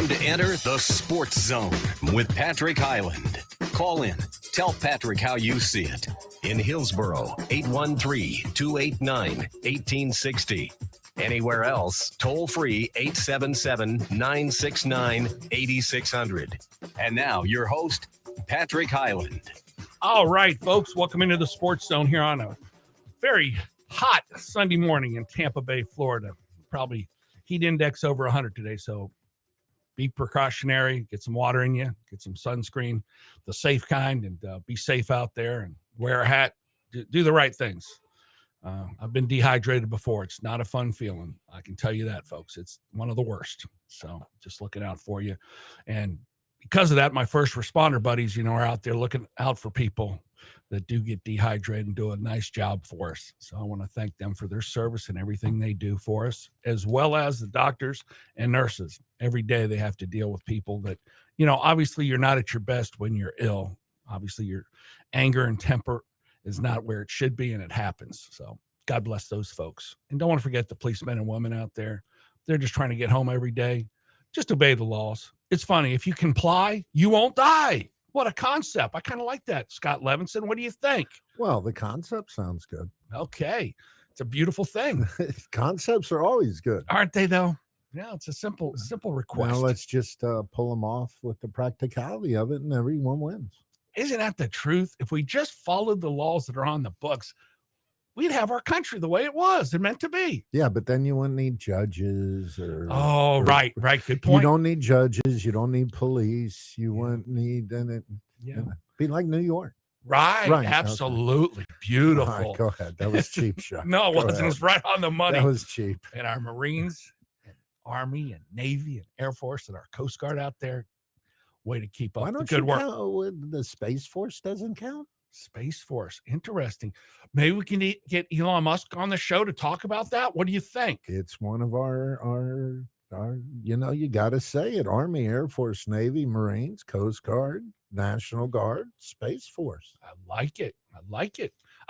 time to enter the Sports Zone with Patrick Highland. Call in. Tell Patrick how you see it. In Hillsboro, 813-289-1860. Anywhere else, toll free 877-969-8600. And now your host, Patrick Highland. All right, folks, welcome into the Sports Zone here on a very hot Sunday morning in Tampa Bay, Florida. Probably heat index over 100 today, so be precautionary, get some water in you, get some sunscreen, the safe kind, and be safe out there and wear a hat. Do the right things. I've been dehydrated before. It's not a fun feeling. I can tell you that, folks. It's one of the worst. So just looking out for you. And because of that, my first responder buddies, are out there looking out for people that do get dehydrated and do a nice job for us. So I want to thank them for their service and everything they do for us, as well as the doctors and nurses. Every day they have to deal with people that, obviously you're not at your best when you're ill. Obviously your anger and temper is not where it should be, and it happens. So God bless those folks. And don't want to forget the policemen and women out there. They're just trying to get home every day. Just obey the laws. It's funny. If you comply, you won't die. What a concept. I kind of like that. Scott Levinson, what do you think? Well, the concept sounds good. Okay. It's a beautiful thing. Concepts are always good. Aren't they, though? Yeah, it's a simple request. Now let's just pull them off with the practicality of it, and everyone wins. Isn't that the truth? If we just followed the laws that are on the books, we'd have our country the way it was and meant to be. Yeah, but then you wouldn't need judges right. Good point. You don't need judges. You don't need police. You wouldn't need any. Be like New York. Right. Absolutely. Okay. Beautiful. Right, go ahead. That was cheap shot. No, it wasn't. It was right on the money. That was cheap. And our Marines and Army and Navy and Air Force and our Coast Guard out there, way to keep up the good work. The Space Force doesn't count? Space Force. Interesting. Maybe we can get Elon Musk on the show to talk about that. What do you think? It's one of our you got to say it. Army, Air Force, Navy, Marines, Coast Guard, National Guard, Space Force. I like it. I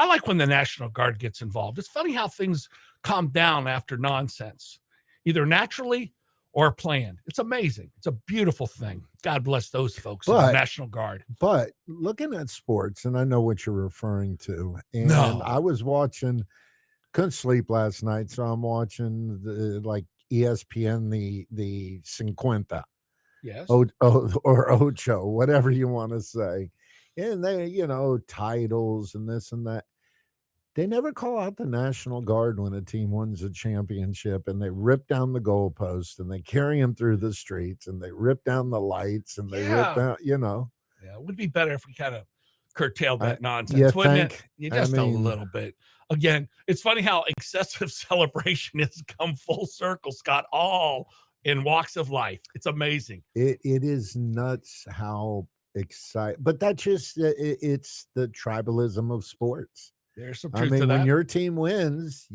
like when the National Guard gets involved. It's funny how things calm down after nonsense, either naturally or planned. It's amazing. It's a beautiful thing. God bless those folks in the National Guard. But looking at sports, and I know what you're referring to, and I was watching, couldn't sleep last night, so I'm watching the ESPN, the Cinquenta. Yes. Or Ocho, whatever you want to say. And they, titles and this and that. They never call out the National Guard when a team wins a championship, and they rip down the goalpost and they carry them through the streets and they rip down the lights and they rip down, Yeah, it would be better if we kind of curtailed that nonsense, wouldn't it? Just a little bit. Again, it's funny how excessive celebration has come full circle, Scott, all in walks of life. It's amazing. It is nuts how exciting, but that's just, it's the tribalism of sports. There's some truth to that. When your team wins,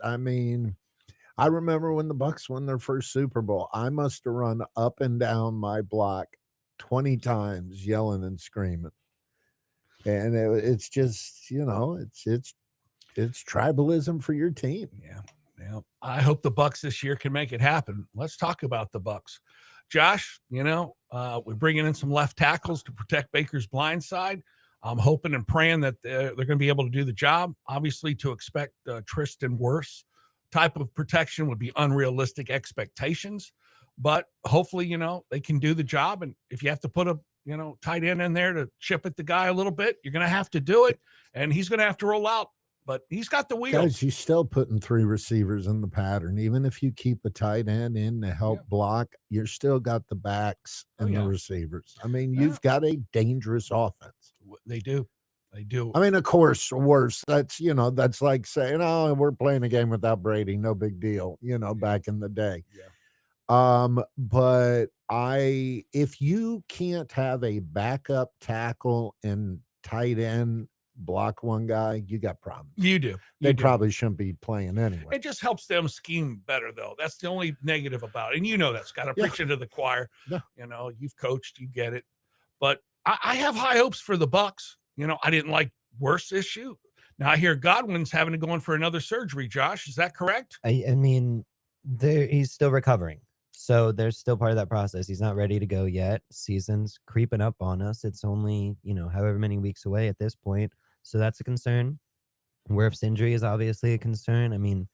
I remember when the Bucks won their first Super Bowl, I must have run up and down my block 20 times yelling and screaming. And it's just, it's tribalism for your team. Yeah. I hope the Bucks this year can make it happen. Let's talk about the Bucks. Josh, we're bringing in some left tackles to protect Baker's blind side. I'm hoping and praying that they're going to be able to do the job. Obviously, to expect Tristan Wirfs type of protection would be unrealistic expectations. But hopefully, they can do the job. And if you have to put a, tight end in there to chip at the guy a little bit, you're going to have to do it. And he's going to have to roll out. But he's got the wheels. Guys, you're still putting three receivers in the pattern. Even if you keep a tight end in to help block, you're still got the backs and the receivers. You've got a dangerous offense. They do. Of course, worse. That's like saying, oh, we're playing a game without Brady. No big deal, back in the day. Yeah. But if you can't have a backup tackle and tight end block one guy, you got problems. You do. They probably shouldn't be playing anyway. It just helps them scheme better, though. That's the only negative about it. And that's got to preach into the choir. Yeah. You've coached, you get it. But I have high hopes for the Bucks. I didn't like Wirfs' issue. Now I hear Godwin's having to go in for another surgery. Josh, is that correct? He's still recovering. So there's still part of that process. He's not ready to go yet. Season's creeping up on us. It's only, however many weeks away at this point. So that's a concern. Wirf's injury is obviously a concern. I mean,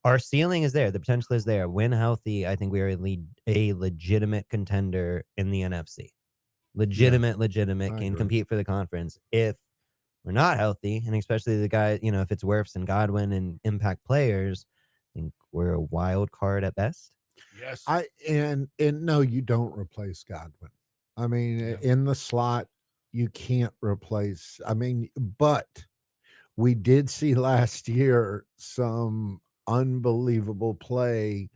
our ceiling is there. The potential is there. When healthy, I think we are a legitimate contender in the NFC. Legitimate, can agree. compete for the conference. If we're not healthy, and especially the guy, if it's Wirfs and Godwin and impact players, I think we're a wild card at best. Yes. And no, you don't replace Godwin. I mean, in the slot, you can't replace. I mean, but we did see last year some unbelievable play.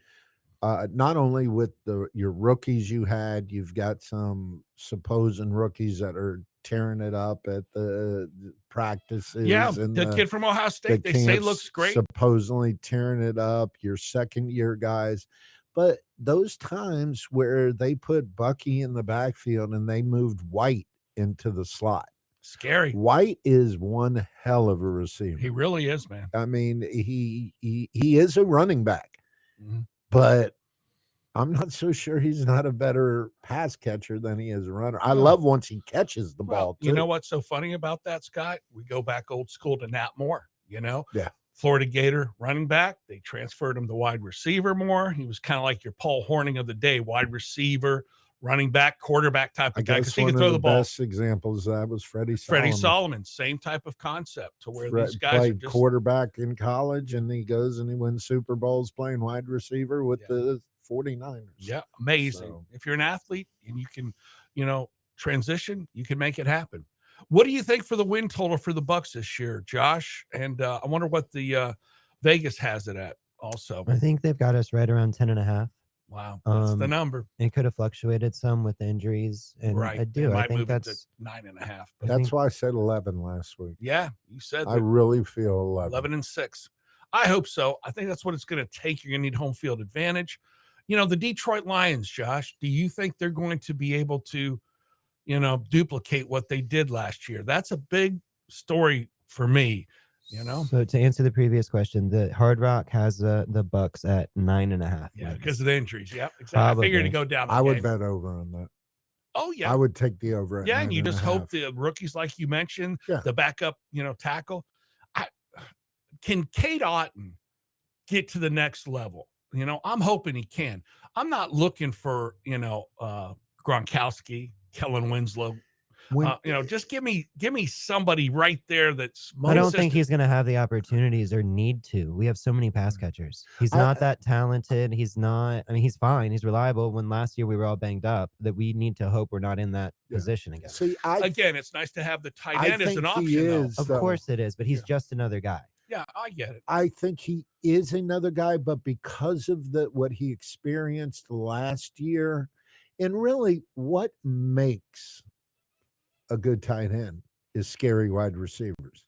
Not only with your rookies you've got some supposing rookies that are tearing it up at the practices. Yeah, and the kid from Ohio State, they say looks great. Supposedly tearing it up, your second year guys. But those times where they put Bucky in the backfield and they moved White into the slot. Scary. White is one hell of a receiver. He really is, man. I mean, he is a running back, but I'm not so sure he's not a better pass catcher than he is a runner. I love once he catches the ball, too. You know what's so funny about that, Scott? We go back old school to Nat Moore, Yeah. Florida Gator running back. They transferred him to wide receiver more. He was kind of like your Paul Horning of the day, wide receiver, running back, quarterback type of guy because he could throw the ball. Best examples of that was Freddie Solomon, same type of concept to where these guys played are just quarterback in college, and he goes and he wins Super Bowls playing wide receiver with the 49ers. Yeah, amazing. So. If you're an athlete and you can, transition, you can make it happen. What do you think for the win total for the Bucs this year, Josh? And I wonder what the Vegas has it at also. I think they've got us right around 10.5. Wow, that's the number. It could have fluctuated some with the injuries, and right. I think that's 9.5. That's why I said 11 last week. Yeah, you said I really feel 11-6. I hope so. I think that's what it's going to take. You're going to need home field advantage. The Detroit Lions, Josh, do you think they're going to be able to, duplicate what they did last year? That's a big story for me, So to answer the previous question, the Hard Rock has the Bucs at 9.5. Yeah, because of the injuries. Yep, exactly. Probably. I figured to go down. I would bet over on that. Oh, yeah. I would take the over. Yeah, and you just hope the rookies, like you mentioned, the backup, tackle. Can Cade Otton get to the next level? I'm hoping he can. I'm not looking for, Gronkowski, Kellen Winslow. Just give me somebody right there that's I don't think he's going to have the opportunities or need to. We have so many pass catchers. He's not that talented. He's not. I mean, he's fine. He's reliable. When last year we were all banged up, that we need to hope we're not in that position again. See, again, it's nice to have the tight end as an option. Of course it is, but he's just another guy. Yeah, I get it. I think he is another guy, but because of what he experienced last year, and really what makes a good tight end is scary wide receivers.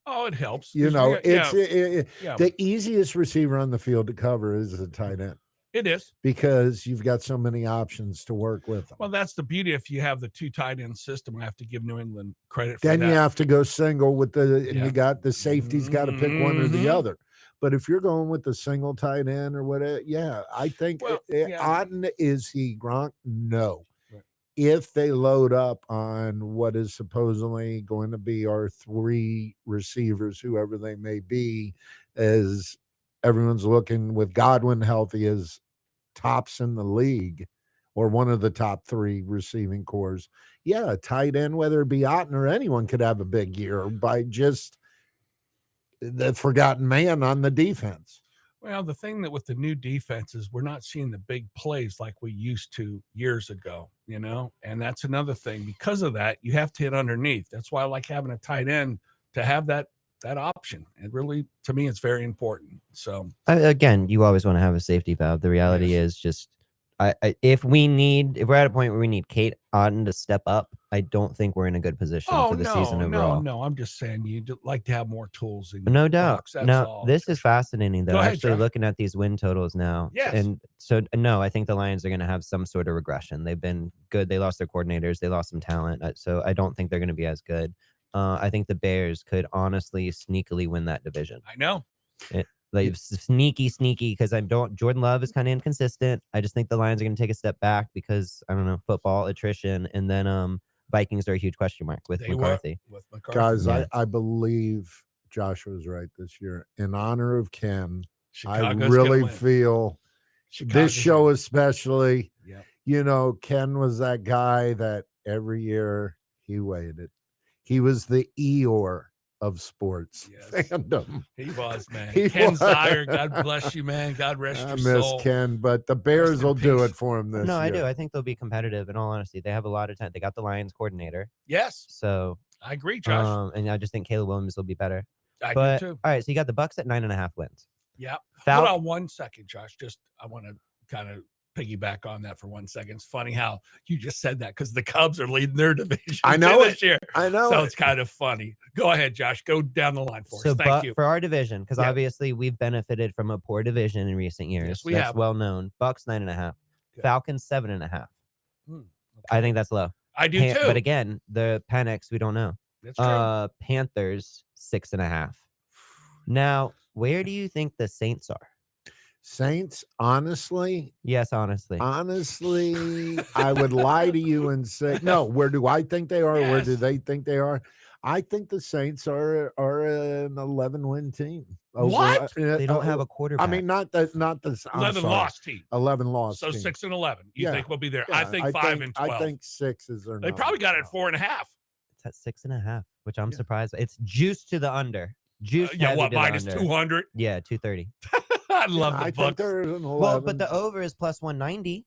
Oh, it helps. The easiest receiver on the field to cover is a tight end. It is. Because you've got so many options to work with them. Well, that's the beauty. If you have the two tight end system, I have to give New England credit for that. Then you have to go single with and you got the safety's got to pick one or the other. But if you're going with the single tight end or whatever, I think Otton, is he Gronk? No. Right. If they load up on what is supposedly going to be our three receivers, whoever they may be, as everyone's looking with Godwin healthy as tops in the league or one of the top three receiving cores. Yeah, a tight end, whether it be Otton or anyone, could have a big year by just the forgotten man on the defense. Well, the thing that with the new defense is we're not seeing the big plays like we used to years ago, and that's another thing. Because of that, you have to hit underneath. That's why I like having a tight end to have that option. It really, to me, it's very important. So again, you always want to have a safety valve. The reality is just if we're at a point where we need Cade Otton to step up, I don't think we're in a good position for the season overall. No, I'm just saying you'd like to have more tools. No doubt. Now, this is fascinating, though. Actually, looking at these win totals now. Yes. And so, no, I think the Lions are going to have some sort of regression. They've been good. They lost their coordinators. They lost some talent. So I don't think they're going to be as good. I think the Bears could honestly sneakily win that division. I know. Like sneaky, because Jordan Love is kind of inconsistent. I just think the Lions are going to take a step back because I don't know, football attrition, and then Vikings are a huge question mark with McCarthy. Guys, Yeah. I believe Josh was right this year. In honor of Ken, Chicago's I really gonna win. feel Chicago's this show gonna- especially, Yep. you know, Ken was that guy that every year he waited. He was the Eeyore of sports fandom. He was, man. He Ken was. Zier, God bless you, man. God rest I your miss soul. Ken, but the Bears in will do peace. it for him this No, year. I do. I think they'll be competitive. In all honesty, they have a lot of time. They got the Lions coordinator, Yes, so I agree, Josh. and I just think Caleb Williams will be better. I But do too. all right, so you got the Bucks at 9.5 wins. Yeah. Fal- Hold on 1 second, Josh. I want to kind of piggyback on that for 1 second. It's funny how you just said that because the Cubs are leading their division I know this year. I know. So it. it's kind of funny. Go ahead, Josh. Go down the line for us. Thank you. For our division, because Yeah. obviously we've benefited from a poor division in recent years. Yes, we That's have. well known. Bucks 9.5, Okay. Falcons 7.5. Okay. I think that's low. I do too. But again, the Panics, we don't know. That's true. Panthers 6.5. Now, where do you think the Saints are? Saints, honestly, Yes, honestly. I would lie to you and say, no, where do I think they are? Where do Yes. they think they are? I think the Saints are an 11-win team. What? They don't have a quarterback. I mean, not the 11 lost team. 11 lost. So team. 6-11. You Yeah. think we'll be there? Yeah, I think 5 and 12. I think 6 is their They number. probably got it at 4.5. It's at 6.5, which I'm Yeah. surprised. It's juiced to the under. Juiced Yeah, heavy what, to the minus under. 200? Yeah, 230. I love the I think Bucks. they're an 11. Well, but the over is plus 190.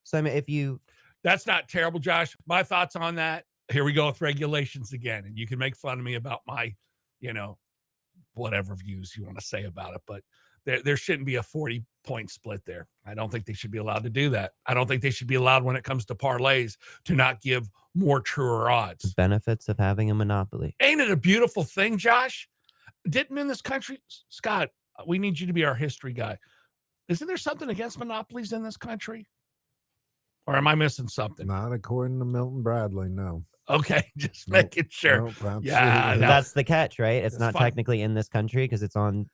So I mean, if you That's not terrible, Josh. My thoughts on that. Here we go with regulations again. And you can make fun of me about my, whatever views you want to say about it. But there shouldn't be a 40-point split there. I don't think they should be allowed to do that. I don't think they should be allowed when it comes to parlays to not give more truer odds. benefits of having a monopoly. Ain't it a beautiful thing, Josh? Didn't in this country, Scott, we need you to be our history guy. Isn't there something against monopolies in this country? Or am I missing something? Not according to Milton Bradley, no. Okay, just Nope. making sure. Nope, absolutely Yeah, not. no. That's the catch, right? It's That's not fun. technically in this country because it's on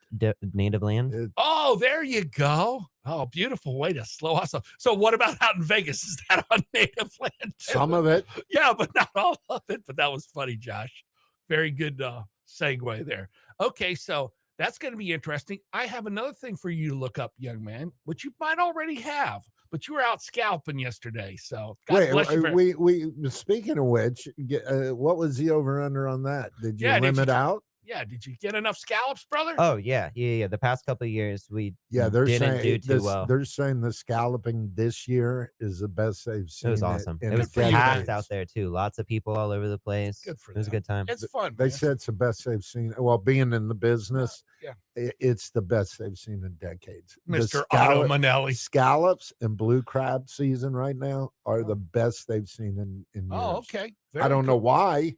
native land. Oh, there you go. Oh, beautiful way to slow us up. So what about out in Vegas? Is that on native land too? Some of it. Yeah, but not all of it. But that was funny, Josh. Very good segue there. Okay, so that's going to be interesting. I have another thing for you to look up, young man, which you might already have, but you were out scalping yesterday. So God bless you. we speaking of which, what was the over under on that? Did you limit out? Yeah, did you get enough scallops, brother? Oh yeah. The past couple of years we They're didn't saying do too well. They're saying the scalloping this year is the best they've seen. It was awesome. in It was decades. packed out there too. Lots of people all over the place. Good for It was a them. good time. It's fun. They man. said it's the best they've seen. Well, being in the business, Yeah. it's the best they've seen in decades. The Mr. Otto Manelli. Scallops and blue crab season right now are the best they've seen in years. Oh, okay. I don't know why.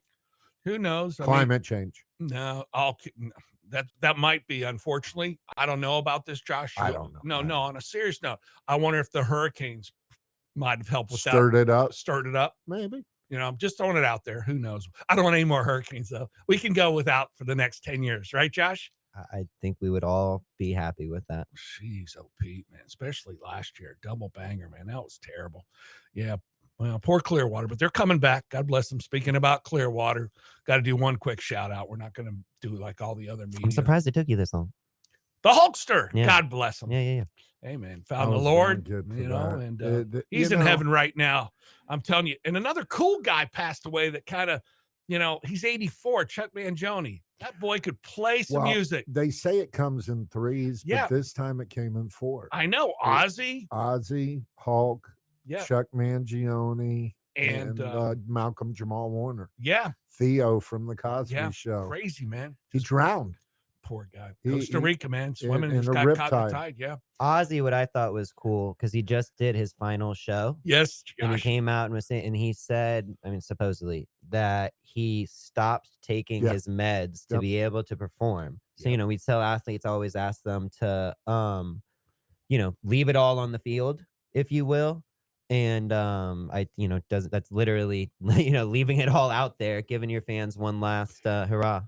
Who knows? Climate change. No, that might be, unfortunately. I don't know about this, Josh. I don't know. No, on a serious note, I wonder if the hurricanes might have helped with Stirred that. it up. Stirred it up. Maybe. I'm just throwing it out there. Who knows? I don't want any more hurricanes, though. We can go without for the next 10 years. Right, Josh? I think we would all be happy with that. Jeez, oh, Pete, man. Especially last year. Double banger, man. That was terrible. Yeah. Well, poor Clearwater, but they're coming back. God bless them. Speaking about Clearwater, got to do one quick shout out. We're not going to do like all the other media. I'm surprised it took you this long. The Hulkster. Yeah. God bless him. Yeah. Amen. I Found the was Lord, gonna get to and that. he's in heaven right now. I'm telling you. And another cool guy passed away that kind of, he's 84, Chuck Mangione. That boy could play some music. They say it comes in threes, Yeah. but this time it came in 4. I know. Ozzy, Hulk, yeah, Chuck Mangione, and Malcolm Jamal Warner. yeah, Theo from the Cosby yeah. Show. Crazy, man. He drowned. Poor guy. He- Costa Rica, man. Swimming. in Just a got caught in the riptide. tide. Yeah. Ozzy, what I thought was cool because he just did his final show. Yes, And he Josh. came out and was saying, and he said, I mean, supposedly that he stopped taking Yeah. his meds to Yep. be able to perform. So, Yep. we tell athletes, always ask them to, leave it all on the field, if you will. And that's literally leaving it all out there, giving your fans one last hurrah.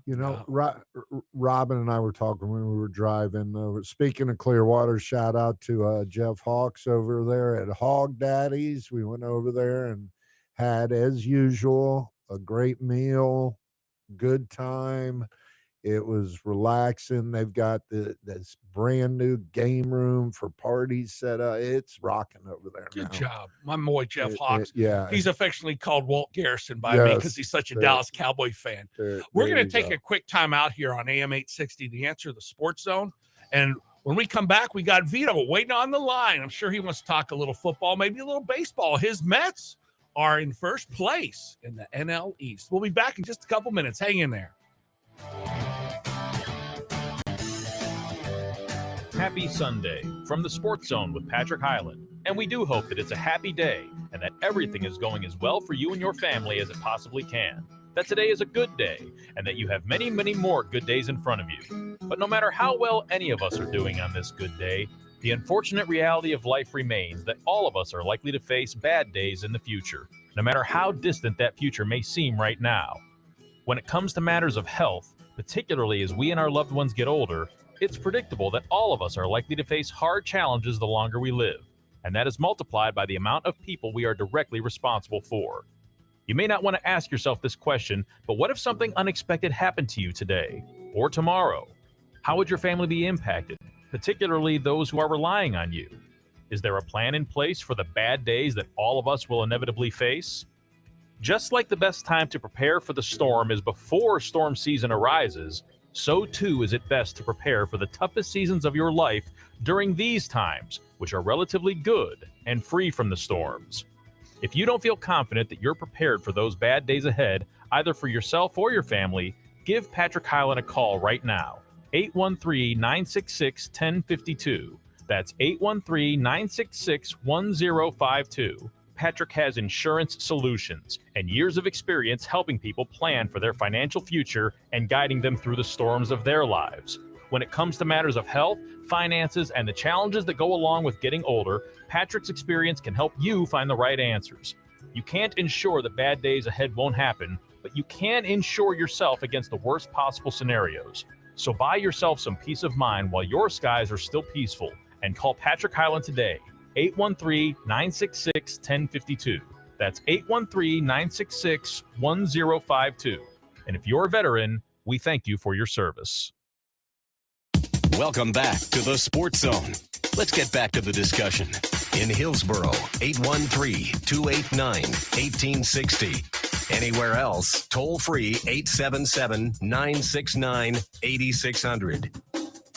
Robin and I were talking when we were driving. Speaking of Clearwater, shout out to Jeff Hawks over there at Hog Daddy's. We went over there and had, as usual, a great meal, good time. It was relaxing. They've got this brand new game room for parties set up. It's rocking over there now. Good job. My boy Jeff Hawks. Yeah. He's affectionately called Walt Garrison by me because he's such a Dallas Cowboy fan. We're going to take a quick time out here on AM 860 to answer the Sports Zone. And when we come back, we got Vito waiting on the line. I'm sure he wants to talk a little football, maybe a little baseball. His Mets are in first place in the NL East. We'll be back in just a couple minutes. Hang in there. Happy Sunday from the Sports Zone with Patrick Highland. And we do hope that it's a happy day and that everything is going as well for you and your family as it possibly can. That today is a good day and that you have many, many more good days in front of you. But no matter how well any of us are doing on this good day, the unfortunate reality of life remains that all of us are likely to face bad days in the future, no matter how distant that future may seem right now. When it comes to matters of health, particularly as we and our loved ones get older, it's predictable that all of us are likely to face hard challenges the longer we live, and that is multiplied by the amount of people we are directly responsible for. You may not want to ask yourself this question, but what if something unexpected happened to you today or tomorrow? How would your family be impacted, particularly those who are relying on you? Is there a plan in place for the bad days that all of us will inevitably face? Just like the best time to prepare for the storm is before storm season arises, so too is it best to prepare for the toughest seasons of your life during these times, which are relatively good and free from the storms. If you don't feel confident that you're prepared for those bad days ahead, either for yourself or your family, give Patrick Highland a call right now. 813-966-1052. That's 813-966-1052. Patrick has insurance solutions and years of experience helping people plan for their financial future and guiding them through the storms of their lives. When it comes to matters of health, finances, and the challenges that go along with getting older, Patrick's experience can help you find the right answers. You can't ensure that bad days ahead won't happen, but you can insure yourself against the worst possible scenarios. So buy yourself some peace of mind while your skies are still peaceful and call Patrick Highland today. 813-966-1052. That's 813-966-1052. And if you're a veteran, we thank you for your service. Welcome back to the Sports Zone. Let's get back to the discussion. In Hillsboro, 813-289-1860. Anywhere else, toll free 877-969-8600.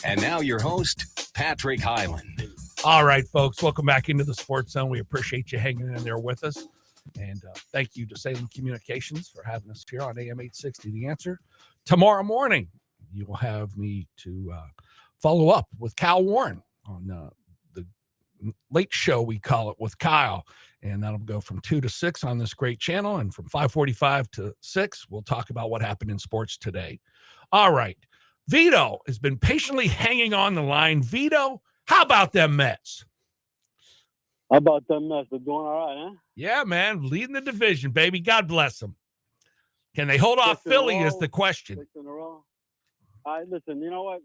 And now your host, Patrick Highland. All right, folks, welcome back into the Sports Zone. We appreciate you hanging in there with us. And thank you to Salem Communications for having us here on AM 860 The Answer. Tomorrow morning, you will have me to follow up with Kyle Warren on the late show, we call it, with Kyle. And that'll go from 2 to 6 on this great channel. And from 5:45 to 6, we'll talk about what happened in sports today. All right. Vito has been patiently hanging on the line. Vito, how about them Mets? How about them Mets? They're doing all right, huh? Yeah, man. Leading the division, baby. God bless them. Can they hold off Philly is the question. 6 in a row. Listen, you know what?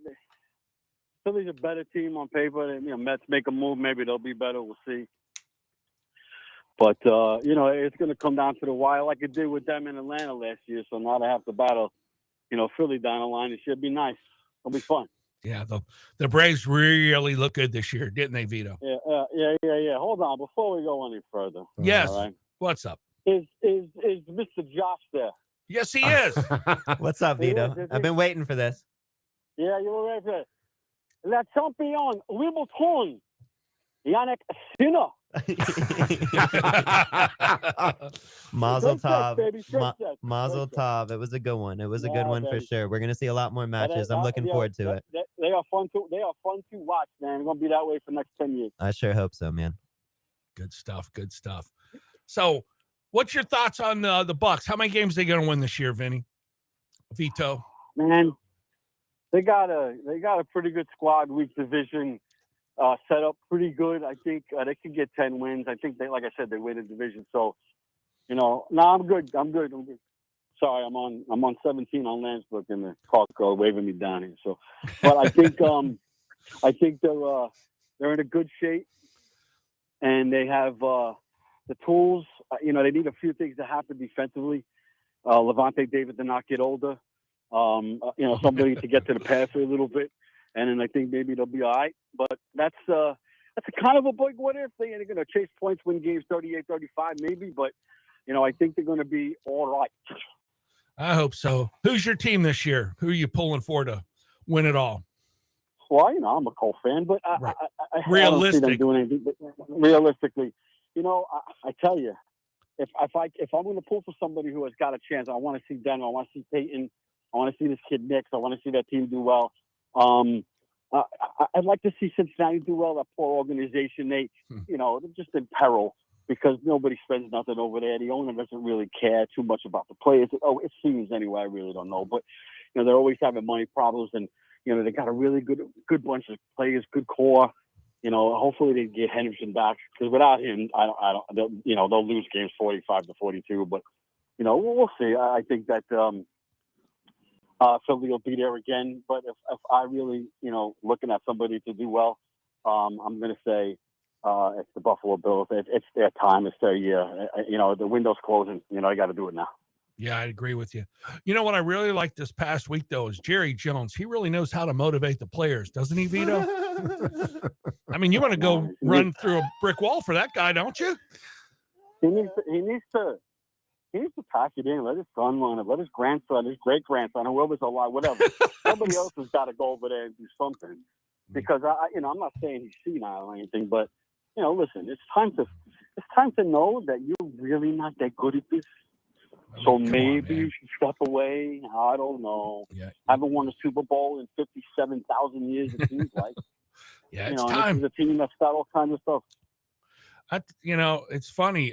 Philly's a better team on paper. Mets make a move. Maybe they'll be better. We'll see. But, it's going to come down to the wire like it did with them in Atlanta last year. So now they have to battle, Philly down the line. It should be nice. It'll be fun. Yeah, the Braves really look good this year, didn't they, Vito? Yeah. Hold on, before we go any further. Yes. All right. What's up? Is Mr. Josh there? Yes, he is. What's up, Vito? I've been waiting for this. Yeah, you were ready for it. La champion Wimbledon, Yannick Sinner. Mazel tov. Great Mazel tov. It was a good one. It was a good one for sure. We're gonna see a lot more matches. I'm looking forward to it. They are fun to watch, man. It's gonna be that way for the next 10 years. I sure hope so, man. Good stuff. So, what's your thoughts on the Bucks? How many games are they gonna win this year, Vinny? Vito? Man, they got a pretty good squad, weak division. set up pretty good. I think they could get 10 wins. I think they, like I said, they win the division. So, no, I'm good. I'm good. Sorry, I'm on 17 on Lansbrook, and the clock girl waving me down here. So, but I think they're in a good shape, and they have the tools. They need a few things to happen defensively. Levante David to not get older. Somebody to get to the passer a little bit, and then I think maybe they'll be all right. But that's a kind of a big what if thing. They're going to chase points, win games 38-35 maybe, but I think they're going to be all right. I hope so. Who's your team this year? Who are you pulling for to win it all? Well, I'm a Colts fan, but Right. I don't see them doing anything. But realistically, I tell you, if I'm going to pull for somebody who has got a chance, I want to see Denver. I want to see Peyton. I want to see this kid Nix. I want to see that team do well. I'd like to see Cincinnati do well. That poor organization, they're just in peril because nobody spends nothing over there. The owner doesn't really care too much about the players. It seems anyway. I really don't know, but they're always having money problems, and they got a really good bunch of players, good core. Hopefully they get Henderson back because without him, they'll lose games 45-42. But we'll see. I think that Philly will be there again. But if I really looking at somebody to do well, I'm going to say it's the Buffalo Bills. It's their time. It's their year. The window's closing. I got to do it now. Yeah, I agree with you. You know what I really liked this past week, though, is Jerry Jones. He really knows how to motivate the players, doesn't he, Vito? I mean, you want to go run through a brick wall for that guy, don't you? He needs to pack it in. Let his son run it. Let his grandson, his great grandson, whoever's alive, whatever. Somebody else has got to go over there and do something. Because I'm not saying he's senile or anything, but listen, it's time to know that you're really not that good at this. So maybe you should step away. I don't know. Yeah. Haven't won a Super Bowl in 57,000 years, it seems like. Yeah, it's time. This is a team that's got all kinds of stuff. It's funny.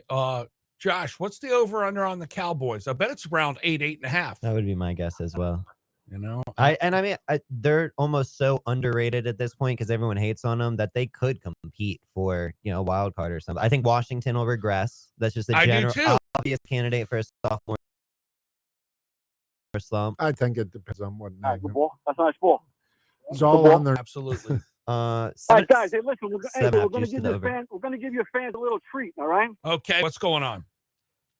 Josh, what's the over-under on the Cowboys? I bet it's around 8.5. That would be my guess as well. I they're almost so underrated at this point because everyone hates on them that they could compete for a wild card or something. I think Washington will regress. That's just a general obvious candidate for a sophomore slump. I think it depends on what. That's a nice ball. It's all on there. Absolutely. All right, guys. Hey, listen. We're going to give your fans a little treat. All right. Okay. What's going on?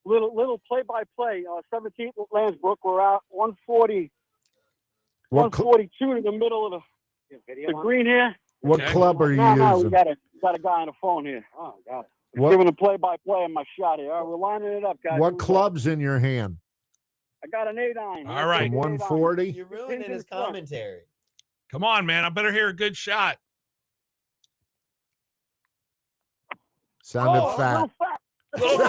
Little play-by-play. 17th Lansbrook. We're out 140. 142 in the middle of the green here. What club are you using? No, we got a guy on the phone here. Oh, God. Giving a play-by-play on my shot here. All right, we're lining it up, guys. What club's in your hand? I got an 8-iron. All right. 140? You're ruining his commentary. Come on, man. I better hear a good shot. Sounded fat. Little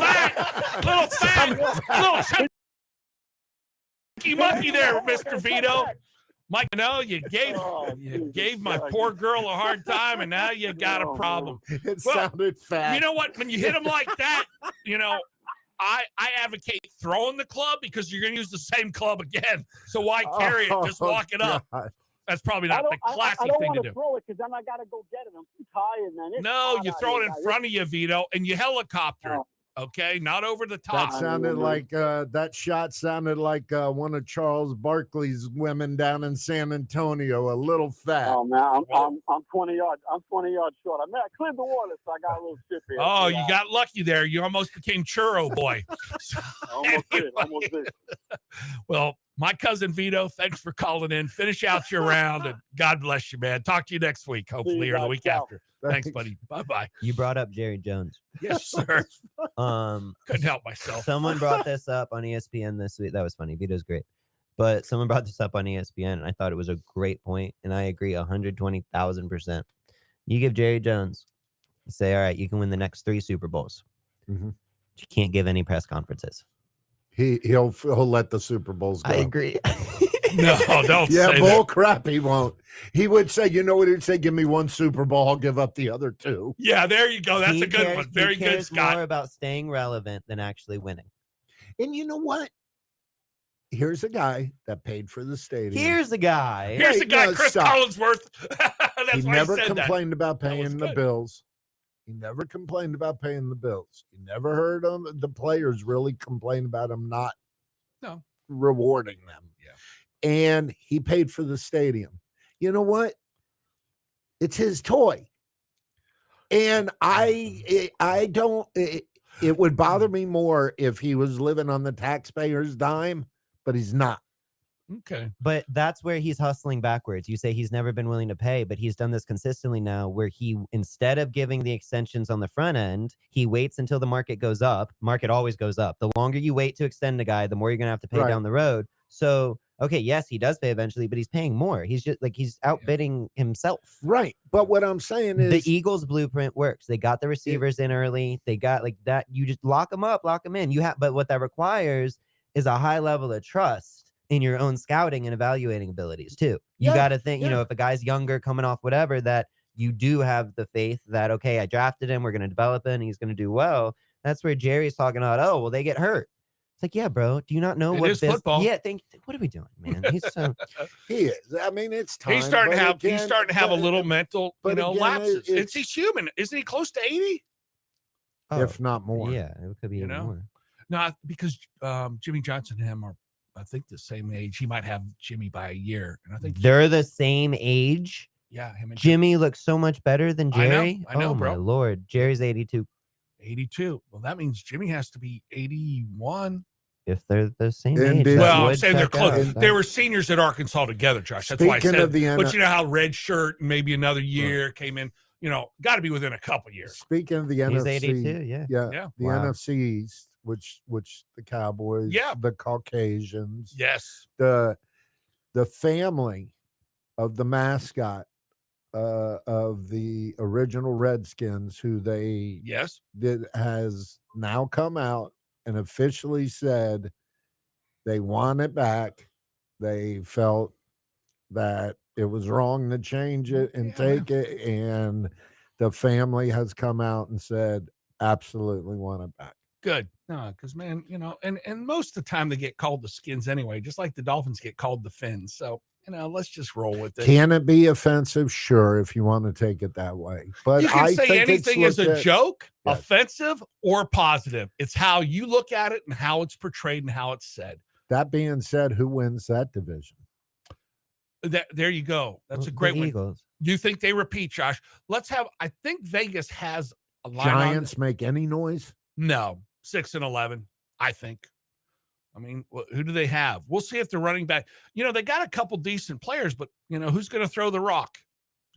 chunky monkey there, Mr. Vito. Mike, you gave my poor girl a hard time, and now you got a problem. It sounded fat. You know what? When you hit him like that, I advocate throwing the club because you're going to use the same club again. So why carry it? Just walk it up. God. That's probably not the classy thing to do. I don't want to throw it because then I got to go get it. I'm too tired, man. No, you throw it in front of you, Vito, and you helicopter it. Okay, not over the top. That sounded like that shot sounded like one of Charles Barkley's women down in San Antonio. A little fat. Oh man, I'm 20 yards. I'm 20 yards short. I cleared the water, so I got a little sip here. Oh, you got lucky there. You almost became churro boy. Almost did. Well, my cousin Vito, thanks for calling in. Finish out your round, and God bless you, man. Talk to you next week, hopefully, or the week after. Thanks, buddy. Bye-bye. You brought up Jerry Jones. Yes, sir. Couldn't help myself. Someone brought this up on ESPN this week. That was funny. Vito's great. But someone brought this up on ESPN, and I thought it was a great point, and I agree 120,000%. You give Jerry Jones, you say, all right, you can win the next 3 Super Bowls. Mm-hmm. You can't give any press conferences. He'll let the Super Bowls go. I agree. No, don't say bull that. crap, he won't. He would say, you know what he'd say? Give me 1 Super Bowl, I'll give up the other 2. Yeah, there you go. That's a good one. Very good, Scott. More about staying relevant than actually winning. And you know what? Here's a guy that paid for the stadium. Here's the guy. Here's the guy, Chris Collinsworth. That's he why never he said that. complained about That was paying the good. bills. He never complained about paying the bills. You never heard the players really complain about him not rewarding them. Yeah. And he paid for the stadium. You know what? It's his toy. And I don't, it would bother me more if he was living on the taxpayer's dime, but he's not. Okay. But that's where he's hustling backwards. You say he's never been willing to pay, but he's done this consistently now where he, instead of giving the extensions on the front end, he waits until the market goes up. Market always goes up. The longer you wait to extend a guy, the more you're going to have to pay Right. down the road. So, okay, yes, he does pay eventually, but he's paying more. He's just like, he's outbidding himself. Right. But what I'm saying is the Eagles blueprint works. They got the receivers in early. They got like that. You just lock them up, lock them in. But what that requires is a high level of trust in your own scouting and evaluating abilities too. You got to think, if a guy's younger, coming off whatever, that you do have the faith that, okay, I drafted him, we're going to develop him, and he's going to do well. That's where Jerry's talking about, oh, well, they get hurt. It's like, yeah, bro, do you not know what football? Yeah, what are we doing, man? He's so he is. I mean, it's time. He's starting to have a little mental, lapses. He's human. Isn't he close to 80? If not more. Yeah, it could be even more. No, because Jimmy Johnson and him are, I think, the same age. He might have Jimmy by a year, and I think they're the same age. Yeah, him and Jimmy looks so much better than Jerry. I know, oh bro. My Lord, Jerry's 82. 82. Well, that means Jimmy has to be 81. If they're the same And age. Well, I'm saying they're close. They were seniors at Arkansas together, Josh. That's why I said. But you know how red shirt and maybe another year came in. Got to be within a couple years. Speaking of the He's NFC, 82, the NFC East, which the Cowboys, the Caucasians, the family of the mascot of the original Redskins, who they has now come out and officially said they want it back. They felt that it was wrong to change it and take it, and the family has come out and said absolutely want it back. Good. No, because, man, and most of the time they get called the Skins anyway, just like the Dolphins get called the Fins. So, let's just roll with it. Can it be offensive? Sure, if you want to take it that way. But you can I say think anything as a joke, Yes. offensive or positive. It's how you look at it and how it's portrayed and how it's said. That being said, who wins that division? There you go. That's a great one. Eagles. Do you think they repeat, Josh? I think Vegas has a line Giants make any noise? No, 6-11, I think. I mean, who do they have? We'll see if they're running back. They got a couple decent players, but, who's going to throw the rock?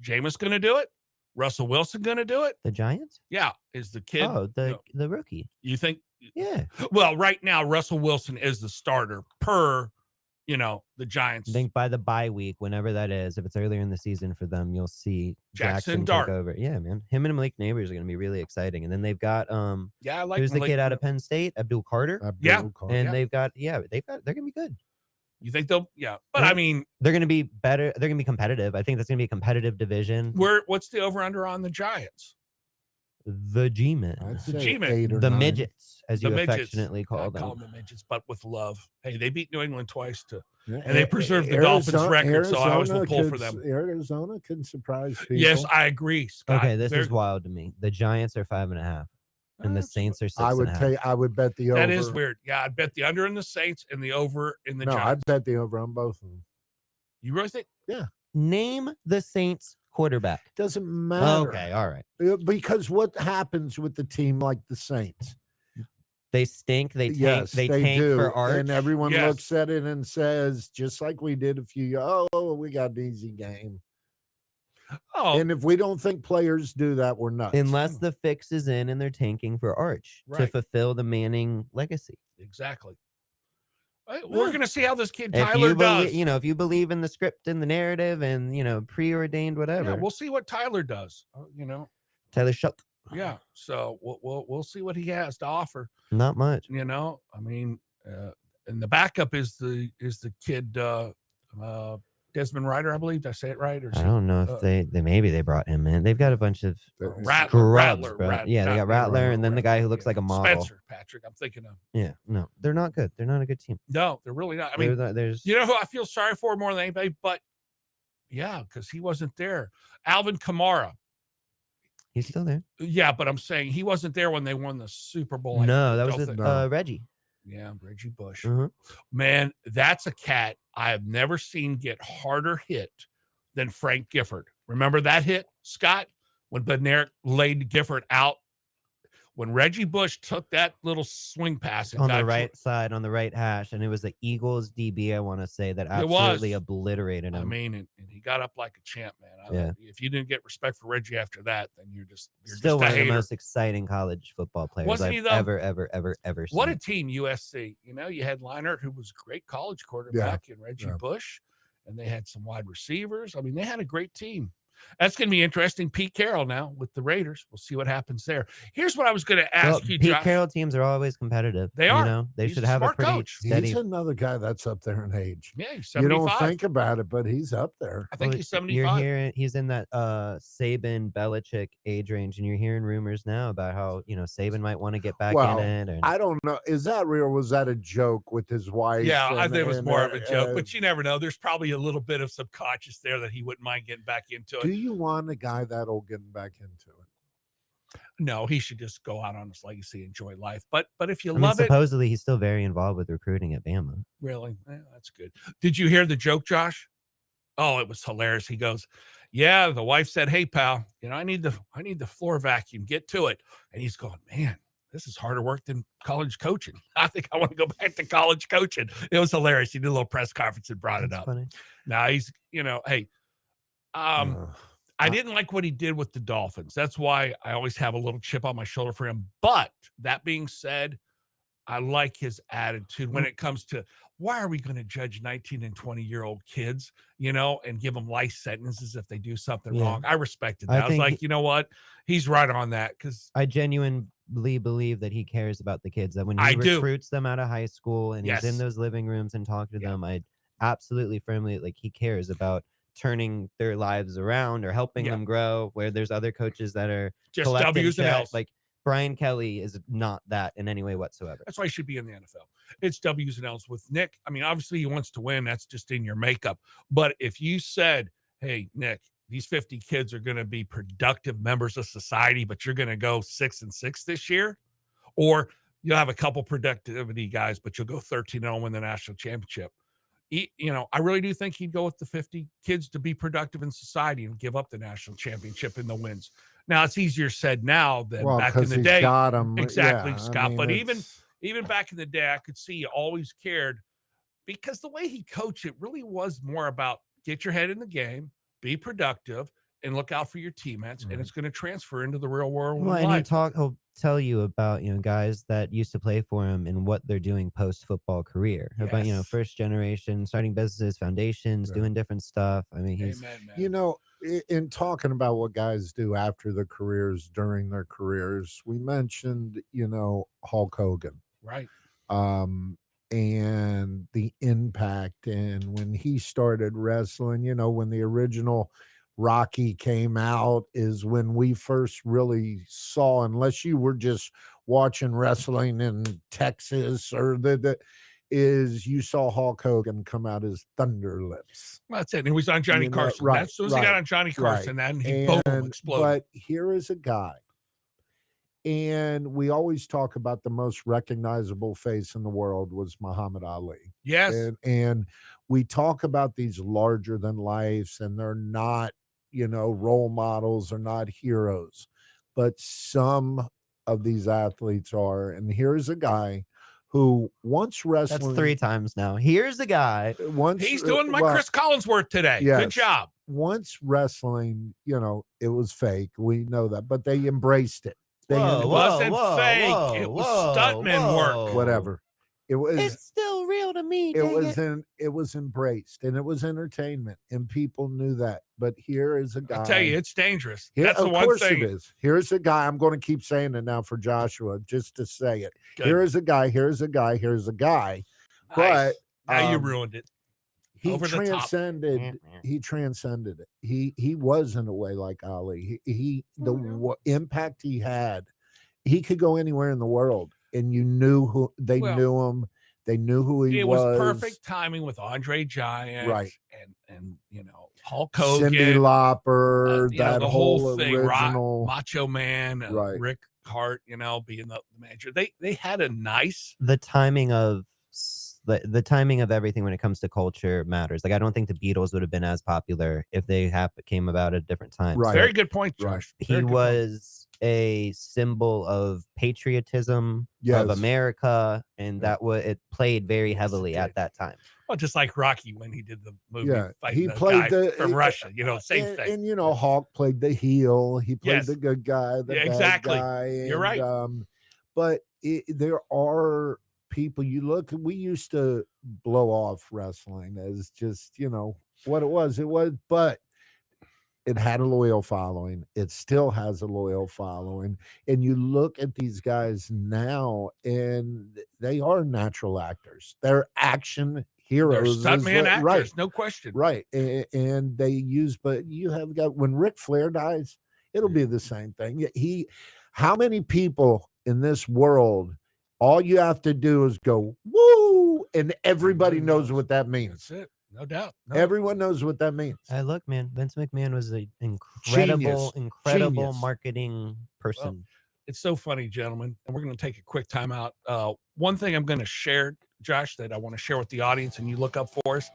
Jameis going to do it? Russell Wilson going to do it? The Giants? Yeah. Is the kid? Oh, the rookie. You think? Yeah. Well, right now, Russell Wilson is the starter per, the Giants. I think by the bye week, whenever that is, if it's earlier in the season for them, you'll see Jackson take Dart over. Yeah, man. Him and Malik Neighbors are going to be really exciting. And then they've got I like who's the Malik. kid out of Penn State? Abdul Carter. And they've got they're going to be good. You think they'll? Yeah, but I mean, they're going to be better. They're going to be competitive. I think that's going to be a competitive division. What's the over under on the Giants? The G-Men. The G-Men. The midgets, as you midgets. affectionately call them. I call them the midgets, but with love. Hey, they beat New England twice and And they preserved the Dolphins record, so I always will pull for them. Arizona can surprise people. Yes, I agree, Scott. Okay, this is wild to me. The Giants are 5.5, and the Saints are 6.5. I would bet the over. That is weird. Yeah, I'd bet the under in the Saints and the over in the Giants. I'd bet the over on both of them. You really think? Yeah. Name the Saints quarterback. Doesn't matter. Okay, all right. Because what happens with the team like the Saints? They stink. They tank. Yes, they tank do. for Arch. And everyone looks at it and says, just like we did a few years, we got an easy game. Oh. And if we don't think players do that, we're nuts. Unless the fix is in and they're tanking for Arch to fulfill the Manning legacy. Exactly. We're going to see how this kid Tyler does. If you believe in the script and the narrative and, preordained whatever. Yeah, we'll see what Tyler does, Tyler Shuck. Yeah, so we'll see what he has to offer. Not much. I mean, and the backup is the kid Desmond Ryder, I believe. Did I say it right? Or I don't know if they maybe they brought him in. They've got a bunch of Rattler, bro. They got Rattler, and then the guy who looks like a model. Spencer, Patrick. I'm thinking of. Yeah, no, they're not good. They're not a good team. No, they're really not. I mean, there's you know who I feel sorry for more than anybody, but Yeah, because he wasn't there. Alvin Kamara. He's still there. Yeah, but I'm saying he wasn't there when they won the Super Bowl. No, that was with Reggie. Yeah, Reggie Bush. Mhm. Man, that's a cat I have never seen get harder hit than Frank Gifford. Remember that hit, Scott? When Bednarik laid Gifford out? When Reggie Bush took that little swing pass and On got the right side, on the right hash, and it was the Eagles DB, I want to say, that absolutely obliterated him. I mean, and he got up like a champ, man. Yeah. If you didn't get respect for Reggie after that, then you're Still just one a of the hater. most exciting college football players Wasn't he, I've though? ever seen. What a team, USC. You had Leinart, who was a great college quarterback, and Reggie Bush, and they had some wide receivers. I mean, they had a great team. That's going to be interesting. Pete Carroll now with the Raiders. We'll see what happens there. Here's what I was going to ask you, Pete Josh. Carroll teams are always competitive. They are. You know, they He's should a have a smart pretty coach. steady. He's another guy that's up there in age. Yeah, he's You 75. don't think about it, but he's up there. I think he's 75. You're hearing he's in that Saban Belichick age range, and you're hearing rumors now about how Saban might want to get back in it. And I don't know. Is that real? Was that a joke with his wife? Yeah, I think it was more of a joke, but but you never know. There's probably a little bit of subconscious there that he wouldn't mind getting back into do it. you want a guy that old getting back into it? No, he should just go out on his legacy, enjoy life. But if you I mean, love it, supposedly he's still very involved with recruiting at Bama. really, that's good. Did you hear the joke, Josh? Oh, it was hilarious. He goes, "Yeah, the wife said, 'Hey, pal, I need the floor vacuum. Get to it.'" And he's going, "Man, this is harder work than college coaching. I think I want to go back to college coaching." It was hilarious. He did a little press conference and brought it up. Funny. Now he's, hey, I didn't like what he did with the Dolphins. That's why I always have a little chip on my shoulder for him. But that being said, I like his attitude when it comes to why are we going to judge 19 and 20-year-old kids, and give them life sentences if they do something wrong. I respected that. I was like, you know what? He's right on that, because I genuinely believe that he cares about the kids, that when he recruits them out of high school and he's in those living rooms and talking to them, I absolutely firmly, he cares about turning their lives around or helping them grow, where there's other coaches that are just W's and L's. Like Brian Kelly is not that in any way whatsoever. That's why he should be in the NFL. It's W's and L's with Nick. I mean, obviously he wants to win. That's just in your makeup. But if you said, "Hey, Nick, these 50 kids are going to be productive members of society, but you're going to go 6-6 this year," or you'll have a couple productivity guys, but you'll go 13-0 and win the national championship. I really do think he'd go with the 50 kids to be productive in society and give up the national championship in the wins. Now, it's easier said now than back in the day. Got him. Exactly, Yeah, Scott. I mean, but even back in the day, I could see he always cared, because the way he coached it really was more about get your head in the game, be productive, and look out for your teammates, and it's going to transfer into the real world. Well, and he'll tell you about guys that used to play for him and what they're doing post football career. About first generation, starting businesses, foundations, doing different stuff. I mean, he's in talking about what guys do after their careers, during their careers, we mentioned Hulk Hogan, right? And the impact, and when he started wrestling, when the original Rocky came out is when we first really saw, unless you were just watching wrestling in Texas or you saw Hulk Hogan come out as Thunder Lips. Well, that's it. And he was on Johnny Carson. Right, as soon as he got on Johnny Carson, then he boom, exploded. But here is a guy, and we always talk about the most recognizable face in the world was Muhammad Ali. Yes. And we talk about these larger than lives, and they're not, role models, are not heroes, but some of these athletes are. And here's a guy who once wrestling. That's 3 times now. Here's a guy. He's doing my Chris Collinsworth today. Yes, good job. Once wrestling, it was fake. We know that, but they embraced it. It wasn't fake. It was stuntman work. Whatever. It's still real to me. It was embraced, and it was entertainment, and people knew that. But here is a guy. I'll tell you, it's dangerous. That's the one thing. Of course it is. Here's a guy. I'm going to keep saying it now for Joshua, just to say it. Good. Here's a guy. Here's a guy. Here's a guy. Nice. But now you ruined it. He transcended it. He was in a way like Ali. The impact he had. He could go anywhere in the world, and you knew who they knew him. They knew who he was. It was perfect timing with Andre Giant, right? And Hulk Hogan, Cyndi Lauper, you know, that the whole thing, original. Macho Man, Right. Rick Hart, you know, being the manager. They had a nice. The timing of the timing of everything when it comes to culture matters. Like I don't think the Beatles would have been as popular if they came about at a different time. Right. Very good point, Josh. Right. Very He good point. was a symbol of patriotism of Yes. America, and Yeah. it played very Yes, it heavily did. at that time. Well, just like Rocky when he did the movie, Yeah, fighting he the played guy the from Russia. You know, same and, thing. And you know, Hawk played the heel. He played Yes. the good guy, the Yeah, bad exactly. guy. You're right. But there are people. You look. We used to blow off wrestling as just, you know, what it was. It was, but it had a loyal following. It still has a loyal following. And you look at these guys now, and they are natural actors. They're action They're heroes. is stuntman what- actors, right. no question. Right. And they use, but you have got, when Ric Flair dies, it'll be the same thing. How many people in this world, all you have to do is go, woo, and everybody knows what that means. That's it. No doubt. No. Everyone knows what that means. Look, man, Vince McMahon was an Genius. incredible Genius. marketing person. It's so funny, gentlemen, and we're going to take a quick time out. One thing I'm going to share, Josh, that I want to share with the audience, and you look up for us.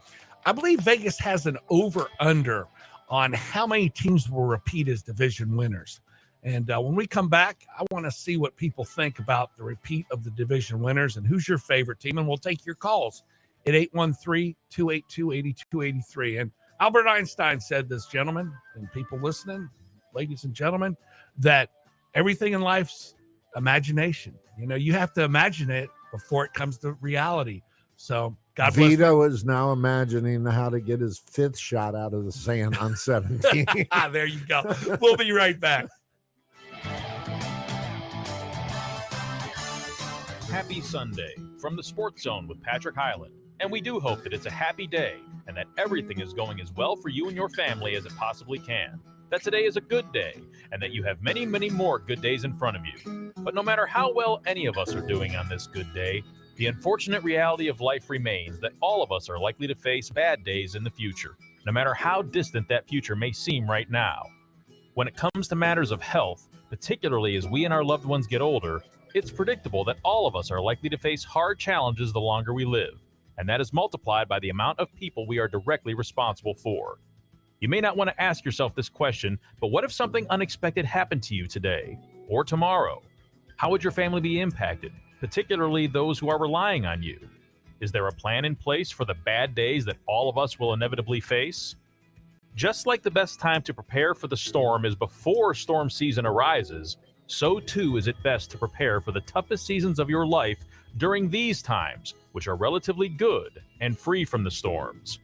I believe Vegas has an over-under on how many teams will repeat as division winners. And when we come back, I want to see what people think about the repeat of the division winners and who's your favorite team. And we'll take your calls at 813-282-8283. And Albert Einstein said this, gentlemen, and people listening, ladies and gentlemen, that everything in life's imagination. You know, you have to imagine it before it comes to reality. So God bless. Vito is now imagining how to get his fifth shot out of the sand on 17. There you go. We'll be right back. Happy Sunday from the Sports Zone with Patrick Highland. And we do hope that it's a happy day and that everything is going as well for you and your family as it possibly can. That today is a good day and that you have many, many more good days in front of you. But no matter how well any of us are doing on this good day, the unfortunate reality of life remains that all of us are likely to face bad days in the future, no matter how distant that future may seem right now. When it comes to matters of health, particularly as we and our loved ones get older, it's predictable that all of us are likely to face hard challenges the longer we live, and that is multiplied by the amount of people we are directly responsible for. You may not want to ask yourself this question, but what if something unexpected happened to you today or tomorrow? How would your family be impacted, particularly those who are relying on you? Is there a plan in place for the bad days that all of us will inevitably face? Just like the best time to prepare for the storm is before storm season arises, so too is it best to prepare for the toughest seasons of your life during these times, which are relatively good and free from the storms.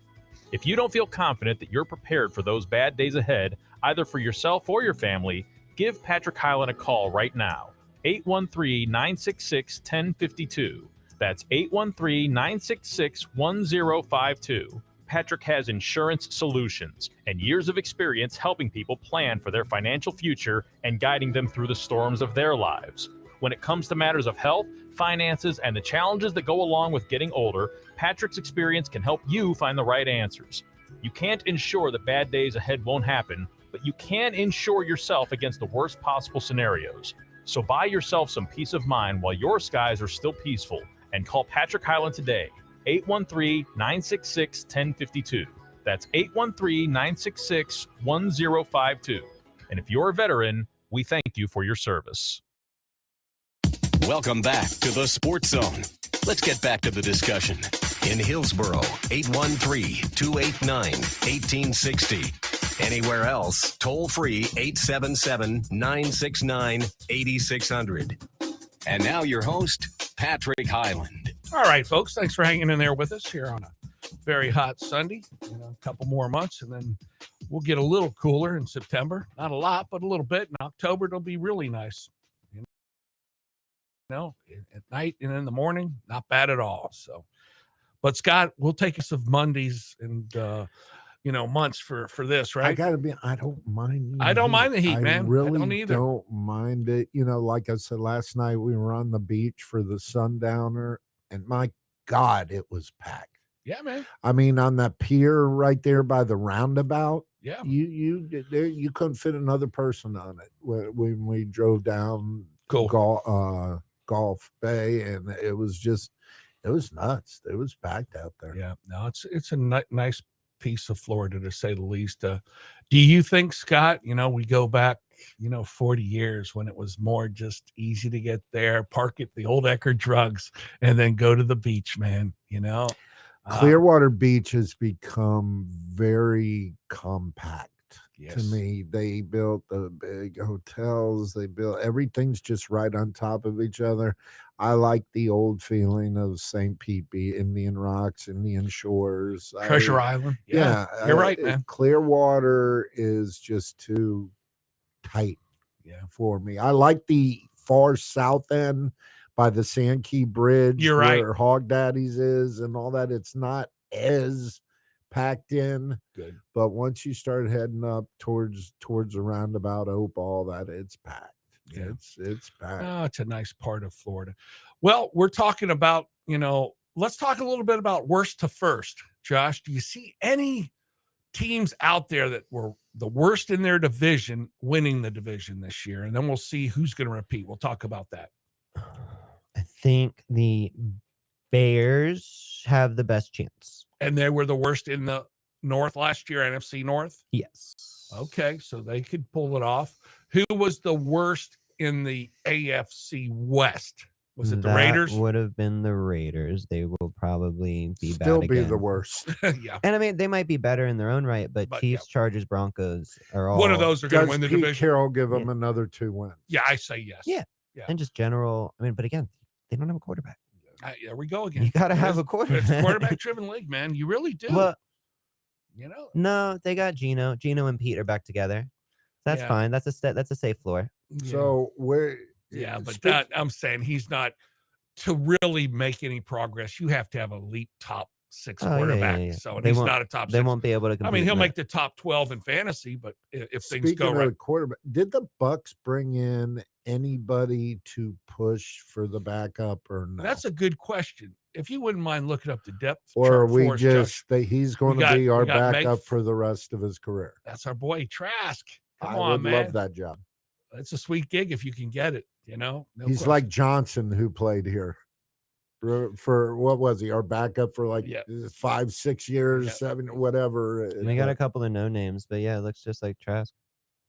If you don't feel confident that you're prepared for those bad days ahead, either for yourself or your family, give Patrick Highland a call right now. 813-966-1052. That's 813-966-1052. Patrick has insurance solutions and years of experience helping people plan for their financial future and guiding them through the storms of their lives. When it comes to matters of health, finances, and the challenges that go along with getting older, Patrick's experience can help you find the right answers. You can't ensure that bad days ahead won't happen, but you can insure yourself against the worst possible scenarios. So buy yourself some peace of mind while your skies are still peaceful and call Patrick Highland today. 813-966-1052. That's 813-966-1052. And if you're a veteran, we thank you for your service. Welcome back to the Sports Zone. Let's get back to the discussion. In Hillsboro, 813-289-1860. Anywhere else, toll free 877-969-8600. And now your host, Patrick Highland. All right, folks. Thanks for hanging in there with us here on a very hot Sunday. You know, a couple more months, and then we'll get a little cooler in September. Not a lot, but a little bit. In October, it'll be really nice. You know, at night and in the morning, not bad at all. So, but Scott, we'll take us of Mondays and months for this, right? I don't mind. I don't mind the heat, man. Really I don't either. Don't mind it. You know, like I said last night, we were on the beach for the sundowner, and my God, it was packed. Yeah, man. I mean, on that pier right there by the roundabout, Yeah. you couldn't fit another person on it when we drove down Cool. Gulf Bay, and it was nuts. It was packed out there. Yeah. No, it's a nice piece of Florida, to say the least. Do you think, Scott, we go back, 40 years when it was more just easy to get there, park at the old Eckerd Drugs, and then go to the beach, man, Clearwater Beach has become very compact to Yes. me. They built the big hotels. They built everything's just right on top of each other. I like the old feeling of St. Pete, Indian Rocks, Indian Shores, Treasure Island. Yeah, You're right, man. Clearwater is just too tight Yeah. for me. I like the far south end by the Sand Key Bridge, You're right. where Hog Daddy's is and all that. It's not as packed in. Good. But once you start heading up towards the roundabout, Ope, all that, it's packed. Yeah. It's packed. Oh, it's a nice part of Florida. Well, we're talking about, let's talk a little bit about worst to first. Josh, do you see any teams out there that were the worst in their division winning the division this year? And then we'll see who's going to repeat. We'll talk about that. I think the Bears have the best chance. And they were the worst in the North last year, NFC North? Yes. Okay, so they could pull it off. Who was the worst in the AFC West? Was it the Raiders? Would have been the Raiders. They will probably be Still bad be again. the worst. Yeah. And I mean, they might be better in their own right, but Chiefs, Chargers, Broncos are all one of those are going to Does win the Pete division. Carroll give them another 2 wins? Yeah, I say yes. Yeah. And just general. I mean, but again, they don't have a quarterback. There we go again. You got to have a quarterback. It's a quarterback-driven league, man. You really do. Well, no, they got Gino. Gino and Pete are back together. That's fine. That's a safe floor. Yeah. So where? Yeah, but I'm saying he's not, to really make any progress. You have to have elite top 6 quarterback. Yeah. So he's not a top 6. They won't be able to compete. I mean, he'll make the top 12 in fantasy, but if things Speaking go of right, quarterback, did the Bucks bring in anybody to push for the backup or no? that's a good question. If you wouldn't mind looking up the depth or chart are we for us, just Josh. he's going to be our backup for the rest of his career? That's our boy Trask. Come I on, would man. love that job. It's a sweet gig if you can get it. No he's question. like Johnson, who played here for what was he? Our backup for 5-6 years, 7, whatever. And they got a couple of no names, but yeah, it looks just like Trask.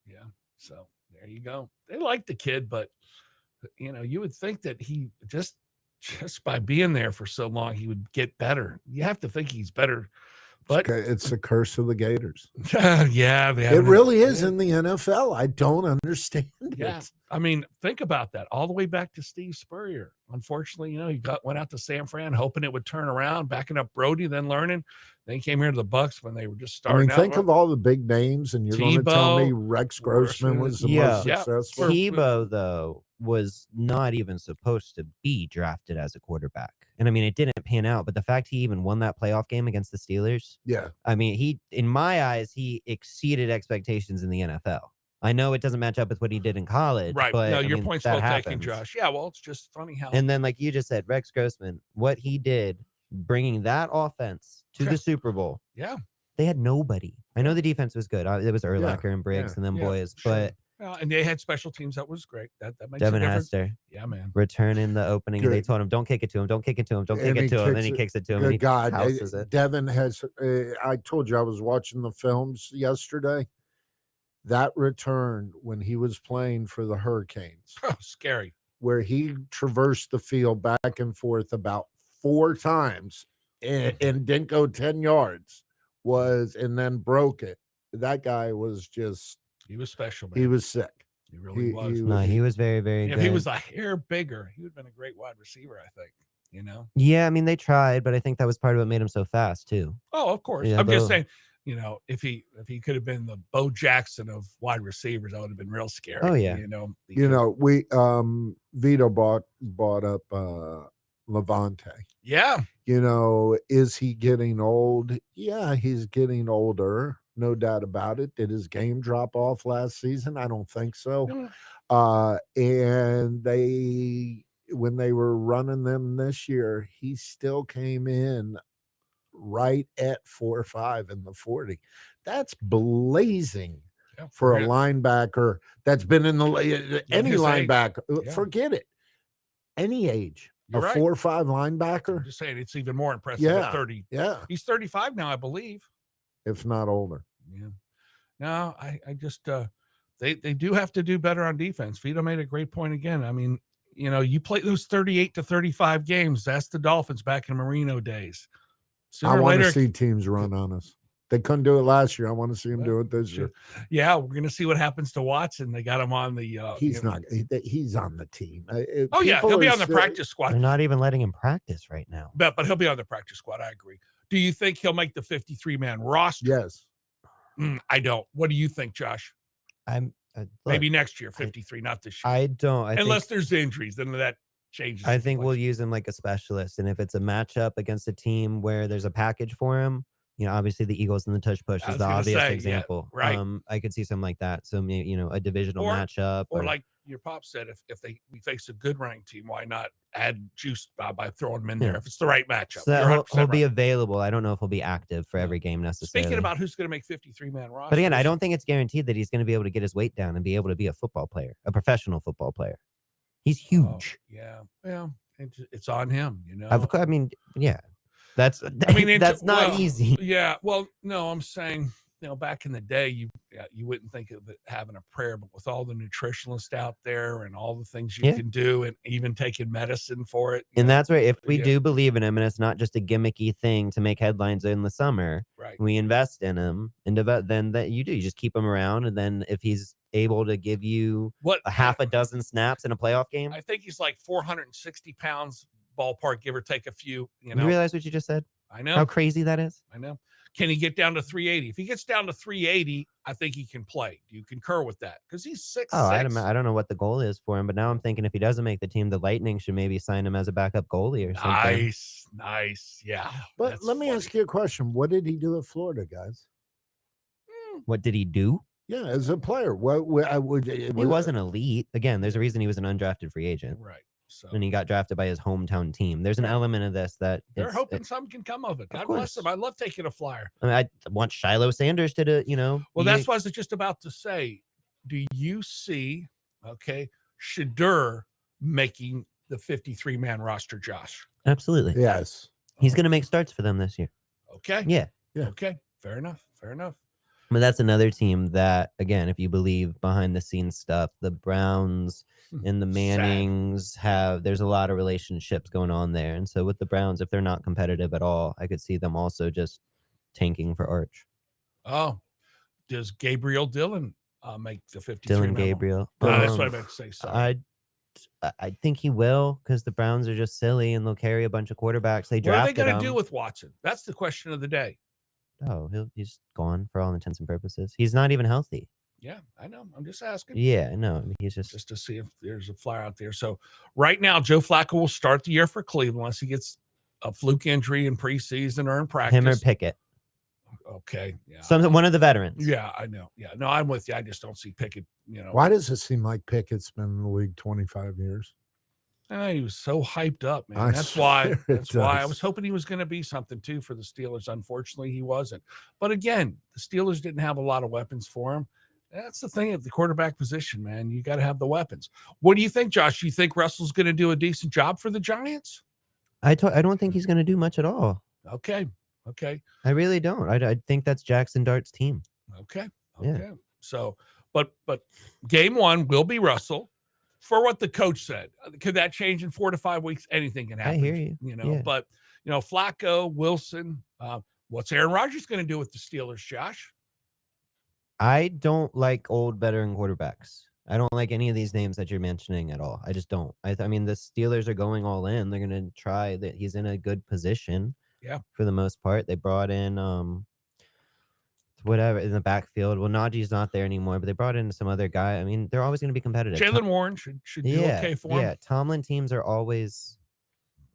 Yeah. So there you go. They like the kid, but you would think that he just by being there for so long, he would get better. You have to think he's better. But it's the curse of the Gators. Yeah, it really is in the NFL. I don't understand it. I mean, think about that. All the way back to Steve Spurrier. Unfortunately, he went out to San Fran hoping it would turn around, backing up Brody, then learning. Then he came here to the Bucks when they were just starting. Think of all the big names, and you're going to tell me Rex Grossman was the most successful. Tebow, though, was not even supposed to be drafted as a quarterback. And I mean, it didn't pan out, but the fact he even won that playoff game against the Steelers. Yeah. I mean, in my eyes, he exceeded expectations in the NFL. I know it doesn't match up with what he did in college. Right. But No, your point's well taken, happens. Josh. Yeah, well, it's just funny how. And then, like you just said, Rex Grossman, what he did, bringing that offense to the Super Bowl. Yeah. They had nobody. I know the defense was good. It was Urlacher and Briggs and them boys, but. And they had special teams. That was great. That makes Devin a difference. Hester. Yeah, man. Returning the opening. They told him, don't kick it to him. Don't kick it to him. Don't kick it to him. And he kicks it to him. Good and he God. houses it. Devin has, I told you I was watching the films yesterday. That return when he was playing for the Hurricanes. Oh, scary. Where he traversed the field back and forth about 4 times and didn't go 10 yards and then broke it. That guy was just. He was special, man. He was sick. He really was. He was very, very good. If he was a hair bigger, he would have been a great wide receiver, I think. Yeah, I mean, they tried, but I think that was part of what made him so fast, too. Oh, of course. Yeah, I'm just saying, if he could have been the Bo Jackson of wide receivers, that would have been real scary. Oh, yeah. We Vito bought up Levante. Yeah. Is he getting old? Yeah, he's getting older. No doubt about it. Did his game drop off last season? I don't think so. And when they were running them this year, he still came in right at 4.5 in the 40. That's blazing Yeah, for a him. linebacker that's been in the any his age. linebacker. Yeah. Forget it. Any age. You're a right. 4.5 I'm linebacker. just saying it's even more impressive Yeah. at 30. Yeah. He's 35 now, I believe. If not older. Yeah. No, I just they do have to do better on defense. Vito made a great point again. I mean, you know, you play those 38 to 35 games. That's the Dolphins back in Marino days. I want to see teams run on us. They couldn't do it last year. I want to see them do it this year. Yeah, we're going to see what happens to Watson. They got him on the. He's not. He's on the team. Oh yeah, he'll be on the practice squad. They're not even letting him practice right now. But he'll be on the practice squad. I agree. Do you think he'll make the 53-man roster? Yes. I don't. What do you think, Josh? Maybe next year, 53, not this year. I don't. Unless there's injuries, then that changes. I think we'll use him like a specialist. And if it's a matchup against a team where there's a package for him, you know, obviously the Eagles and the tush push is the obvious example. Yeah, right. I could see something like that. So, you know, a divisional matchup. Or like your pop said, if we face a good ranked team, why not add juice by throwing them in there if it's the right matchup? So he'll be available. I don't know if he'll be active for every game necessarily. Speaking about who's going to make 53-man roster. But again, I don't think it's guaranteed that he's going to be able to get his weight down and be able to be a football player, a professional football player. He's huge. Yeah. Well, it's on him, you know. I mean, yeah. That's not easy. Yeah. Well, no, I'm saying, you know, back in the day, you wouldn't think of it having a prayer, but with all the nutritionalists out there and all the things you can do, and even taking medicine for it. And that's right. If we do believe in him, and it's not just a gimmicky thing to make headlines in the summer, right? We invest in him and develop. Then that you just keep him around, and then if he's able to give you a half a dozen snaps in a playoff game, I think he's like 460 pounds ballpark, give or take a few. You know, you realize what you just said? I know how crazy that is. I know. Can he get down to 380? If he gets down to 380, I think he can play. Do you concur with that? Because he's 6'6". I don't know what the goal is for him, but now I'm thinking if he doesn't make the team, the Lightning should maybe sign him as a backup goalie or something. Nice. Yeah. But let me ask you a question. What did he do at Florida, guys? What did he do? Yeah, as a player. He wasn't elite. Again, there's a reason he was an undrafted free agent. Right. So, and he got drafted by his hometown team. There's an element of this that they're hoping something can come of it. God bless them. I love taking a flyer. I mean, I want Shiloh Sanders to, you know. Well, that's what I was just about to say. Do you see, Shadur making the 53-man roster, Josh? Absolutely. Yes. He's going to make starts for them this year. Okay. Yeah. Okay. Fair enough. But that's another team that, again, if you believe behind the scenes stuff, the Browns and the Mannings there's a lot of relationships going on there. And so with the Browns, if they're not competitive at all, I could see them also just tanking for Arch. Oh, does Gabriel Dillon make the 53? Dylan Gabriel. That's what I meant to say. Sorry. I think he will, because the Browns are just silly and they'll carry a bunch of quarterbacks. What are they going to do with Watson? That's the question of the day. Oh, he's gone for all intents and purposes. He's not even healthy. Yeah, I know. I'm just asking. Yeah, no, he's just to see if there's a flyer out there. So right now, Joe Flacco will start the year for Cleveland unless he gets a fluke injury in preseason or in practice. Him or Pickett. Okay. Yeah. One of the veterans. Yeah, I know. Yeah. No, I'm with you. I just don't see Pickett, you know. Why does it seem like Pickett's been in the league 25 years? He was so hyped up, man. That's why I was hoping he was going to be something too for the Steelers. Unfortunately, he wasn't. But again, the Steelers didn't have a lot of weapons for him. That's the thing at the quarterback position, man. You got to have the weapons. What do you think, Josh? You think Russell's going to do a decent job for the Giants? I don't think he's going to do much at all. Okay. I really don't. I think that's Jackson Dart's team. Okay. Yeah. So, but game one will be Russell. For what the coach said, could that change in 4 to 5 weeks? Anything can happen. I hear you. You know, but Flacco, Wilson, what's Aaron Rodgers going to do with the Steelers, Josh? I don't like old veteran quarterbacks. I don't like any of these names that you're mentioning at all. I just don't. I mean, the Steelers are going all in. They're going to try that. He's in a good position. Yeah. For the most part, they brought in whatever in the backfield. Well, Najee's not there anymore, but they brought in some other guy. I mean, they're always going to be competitive. Jalen Warren should do okay for him. Yeah, Tomlin teams are always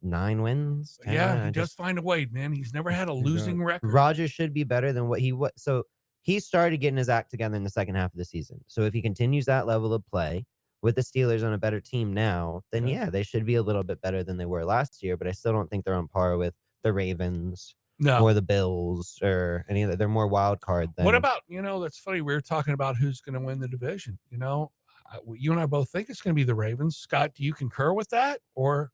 9 wins. 10. Yeah, he does find a way, man. He's never had a losing record. Rodgers should be better than what he was. So he started getting his act together in the second half of the season. So if he continues that level of play with the Steelers on a better team now, then yeah, they should be a little bit better than they were last year. But I still don't think they're on par with the Ravens No. or the Bills or any of that. They're more wild card than What about, that's funny. We were talking about who's going to win the division. You and I both think it's going to be the Ravens. Scott, do you concur with that? Or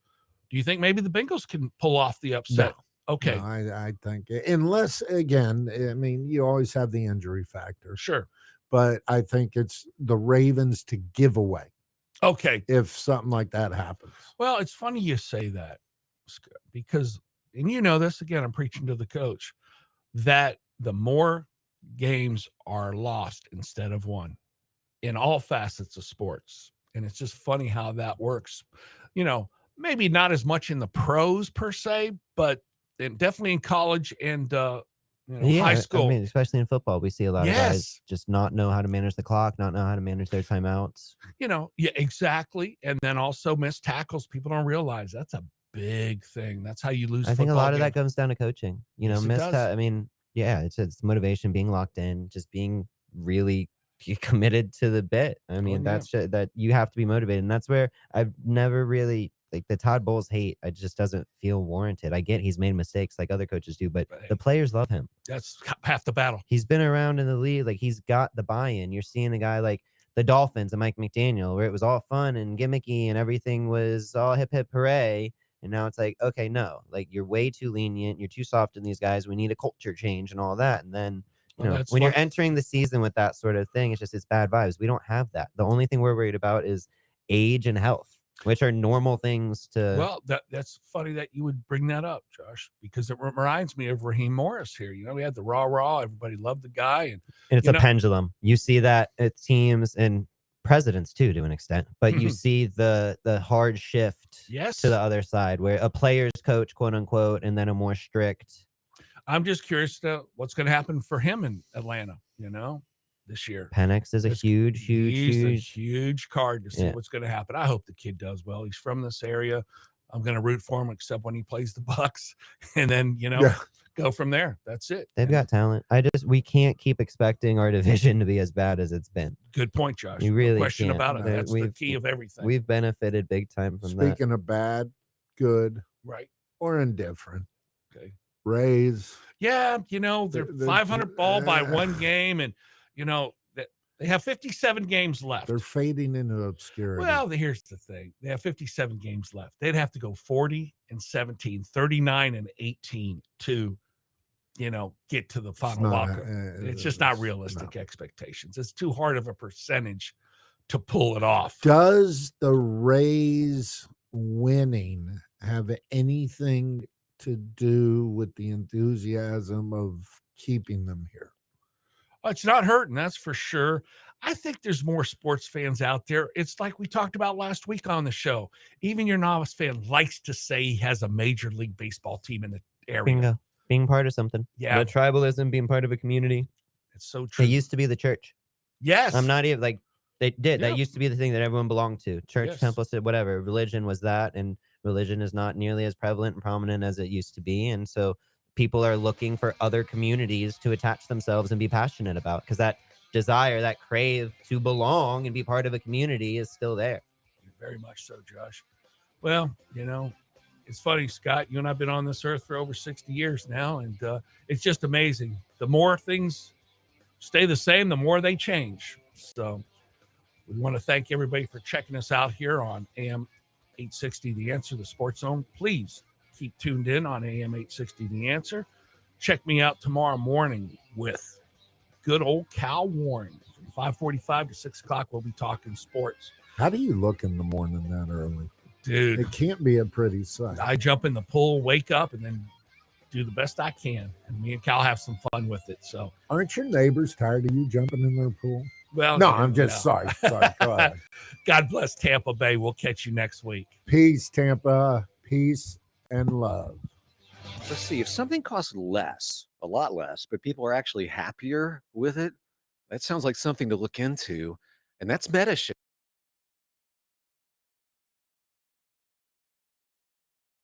do you think maybe the Bengals can pull off the upset? No. Okay. No, I think unless, again, I mean, you always have the injury factor. Sure. But I think it's the Ravens to give away Okay. if something like that happens. Well, it's funny you say that, Scott, because, and you know this, again, I'm preaching to the coach, that the more games are lost instead of won in all facets of sports. And it's just funny how that works. Maybe not as much in the pros per se, but definitely in college and high school. I mean, especially in football, we see a lot of guys just not know how to manage the clock, not know how to manage their timeouts. Yeah, exactly. And then also missed tackles. People don't realize that's a big thing. That's how you lose. I think a lot of that comes down to coaching. Yes, I mean, yeah, it's motivation, being locked in, just being really committed to the bit. I mean, that you have to be motivated, and that's where I've never really like the Todd Bowles hate. It just doesn't feel warranted. I get he's made mistakes like other coaches do, but the players love him. That's half the battle. He's been around in the league, like he's got the buy-in. You're seeing a guy like the Dolphins and Mike McDaniel, where it was all fun and gimmicky and everything was all hip hip hooray. And now it's like, okay, no, like you're way too lenient. You're too soft in these guys. We need a culture change and all that. And then, when you're entering the season with that sort of thing, it's bad vibes. We don't have that. The only thing we're worried about is age and health, which are normal things to. Well, that's funny that you would bring that up, Josh, because it reminds me of Raheem Morris here. We had the rah. Everybody loved the guy. And it's a pendulum. You see that at teams and presidents too, to an extent, but you see the hard shift to the other side where a player's coach, quote unquote, and then a more strict. I'm just curious to what's going to happen for him in Atlanta, this year. Penix is a huge card to see what's going to happen. I hope the kid does well. He's from this area. I'm going to root for him, except when he plays the Bucks, and then go from there. That's it. They've got talent. We can't keep expecting our division to be as bad as it's been. Good point, Josh. You really no question can't. about it. That's the key of everything. We've benefited big time from that. Speaking of bad, good, right, or indifferent. Okay. Rays. Yeah, they're 500 ball by one game, and they have 57 games left. They're fading into obscurity. Well, here's the thing. They have 57 games left. They'd have to go 40-17, 39-18 to, get to the final walk. It's just not realistic expectations. It's too hard of a percentage to pull it off. Does the Rays winning have anything to do with the enthusiasm of keeping them here? It's not hurting, that's for sure. I think there's more sports fans out there. It's like we talked about last week on the show. Even your novice fan likes to say he has a Major League Baseball team in the area. Bingo. Being part of something. Yeah. The tribalism, being part of a community. It's so true. It used to be the church. Yes. I'm not even like they did. Yeah. That used to be the thing that everyone belonged to. Church, Yes. temple, whatever. Religion was that, and religion is not nearly as prevalent and prominent as it used to be. And so people are looking for other communities to attach themselves and be passionate about, because that desire, that crave to belong and be part of a community is still there. Very much so, Josh. Well, it's funny, Scott, you and I have been on this earth for over 60 years now, and it's just amazing. The more things stay the same, the more they change. So we want to thank everybody for checking us out here on AM 860 The Answer, the Sports Zone. Please keep tuned in on AM 860 The Answer. Check me out tomorrow morning with good old Cal Warren. From 5:45 to 6 o'clock, we'll be talking sports. How do you look in the morning that early? Dude, it can't be a pretty sight. I jump in the pool, wake up, and then do the best I can. And me and Cal have some fun with it. So, aren't your neighbors tired of you jumping in their pool? Well, no, I'm just sorry. Go ahead. God bless Tampa Bay. We'll catch you next week. Peace, Tampa. Peace and love. Let's see. If something costs less, a lot less, but people are actually happier with it, that sounds like something to look into. And that's meta shit.